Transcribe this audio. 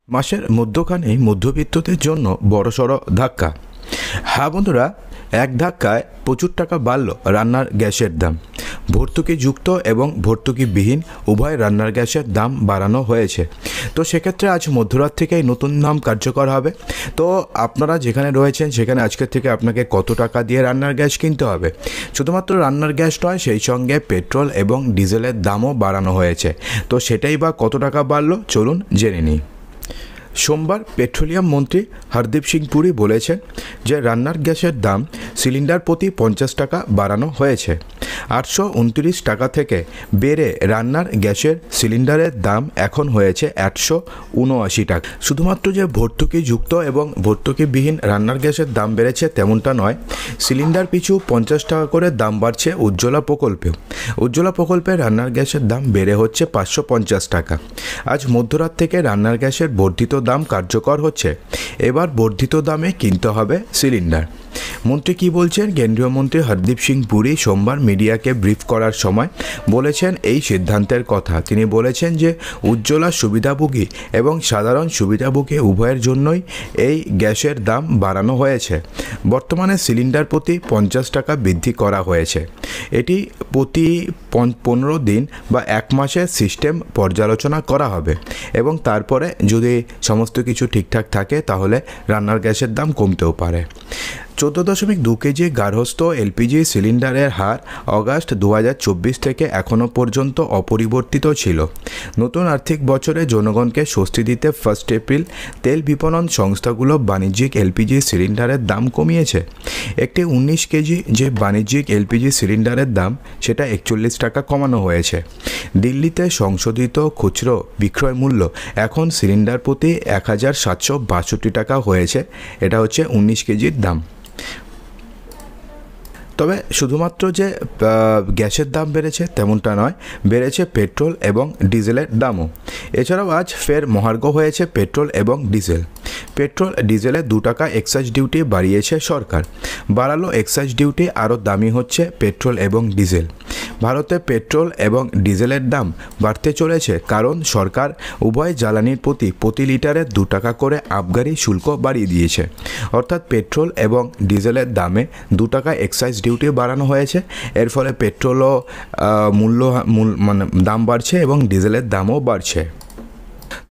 মাসের মধ্যখানেই মধ্যবিত্তদের জন্য বড়সড় ধাক্কা। হ্যাঁ বন্ধুরা, এক ধাক্কায় প্রচুর টাকা বাড়ল রান্নার গ্যাসের দাম। ভর্তুকিযুক্ত এবং ভর্তুকিবিহীন উভয় রান্নার গ্যাসের দাম বাড়ানো হয়েছে। তো সেক্ষেত্রে আজ মধ্যরাত থেকেই নতুন দাম কার্যকর হবে। তো আপনারা যেখানে রয়েছেন সেখানে আজকের থেকে আপনাকে কত টাকা দিয়ে রান্নার গ্যাস কিনতে হবে? শুধুমাত্র রান্নার গ্যাস নয়, সেই সঙ্গে পেট্রোল এবং ডিজেলের দামও বাড়ানো হয়েছে। তো সেটাই বা কত টাকা বাড়লো, চলুন জেনে নিই। সোমবার পেট্রোলিয়াম মন্ত্রী হরদীপ সিং পুরী বলেছেন যে রান্নার গ্যাসের দাম সিলিন্ডার প্রতি 50 টাকা বাড়ানো হয়েছে। 829 টাকা থেকে বেড়ে রান্নার গ্যাসের সিলিন্ডারের দাম এখন হয়েছে 879 টাকা। শুধুমাত্র যে ভর্তুকিযুক্ত এবং ভর্তুকিবিহীন রান্নার গ্যাসের দাম বেড়েছে তেমনটা নয়, সিলিন্ডার পিছু 50 টাকা করে দাম বাড়ছে উজ্জ্বলা প্রকল্পেও। উজ্জ্বলা প্রকল্পে রান্নার গ্যাসের দাম বেড়ে হচ্ছে 550 টাকা। আজ মধ্যরাত থেকে রান্নার গ্যাসের বর্ধিত দাম কার্যকর হচ্ছে। এবার বর্ধিত দামে কিনতে হবে সিলিন্ডার। মন্ত্রী কি বলছেন? কেন্দ্রীয় মন্ত্রী হরদীপ সিং পুরী সোমবার মিডিয়াকে ব্রিফ করার সময় বলেছেন এই সিদ্ধান্তের কথা। তিনি বলেছেন যে উজ্জ্বলা সুবিধাভোগী এবং সাধারণ সুবিধাভোগী উভয়ের জন্যই এই গ্যাসের দাম বাড়ানো হয়েছে। বর্তমানে সিলিন্ডার প্রতি 50 টাকা বৃদ্ধি করা হয়েছে। এটি প্রতি 15 দিন বা 1 মাসের সিস্টেম পর্যালোচনা করা হবে এবং তারপরে যদি সমস্ত কিছু ঠিকঠাক থাকে তাহলে রান্নার গ্যাসের দাম কমতেও পারে। 14.2 কেজি গার্হস্থ্য এলপিজি সিলিন্ডারের হার অগাস্ট 2024 থেকে এখনও পর্যন্ত অপরিবর্তিত ছিল। নতুন আর্থিক বছরে জনগণকে স্বস্তি দিতে 1 এপ্রিল তেল বিপণন সংস্থাগুলো বাণিজ্যিক এলপিজি সিলিন্ডারের দাম কমিয়েছে। একটি 19 কেজি যে বাণিজ্যিক এলপিজি সিলিন্ডারের দাম সেটা 41 টাকা কমানো হয়েছে। দিল্লিতে সংশোধিত খুচরো বিক্রয় মূল্য এখন সিলিন্ডার প্রতি 1762 টাকা হয়েছে। এটা হচ্ছে 19 কেজির দাম। তবে শুধুমাত্র যে গ্যাসের দাম বেড়েছে তেমনটা নয়, বেড়েছে পেট্রোল এবং ডিজেলের দামও। এছাড়াও আজ ফের মহার্ঘ হয়েছে পেট্রোল এবং ডিজেল। পেট্রোল ডিজেলে 2 টাকা এক্সাইজ ডিউটি বাড়িয়েছে সরকার। বাড়ালো এক্সাইজ ডিউটি, আরও দামি হচ্ছে পেট্রোল এবং ডিজেল। ভারতে পেট্রোল এবং ডিজেলের দাম বাড়তে চলেছে কারণ সরকার উভয় জ্বালানির প্রতি লিটারে 2 টাকা করে আবগারি শুল্ক বাড়িয়ে দিয়েছে। অর্থাৎ পেট্রোল এবং ডিজেলের দামে 2 টাকা এক্সাইজ ডিউটি বাড়ানো হয়েছে। এর ফলে পেট্রোলও দাম বাড়ছে এবং ডিজেলের দামও বাড়ছে।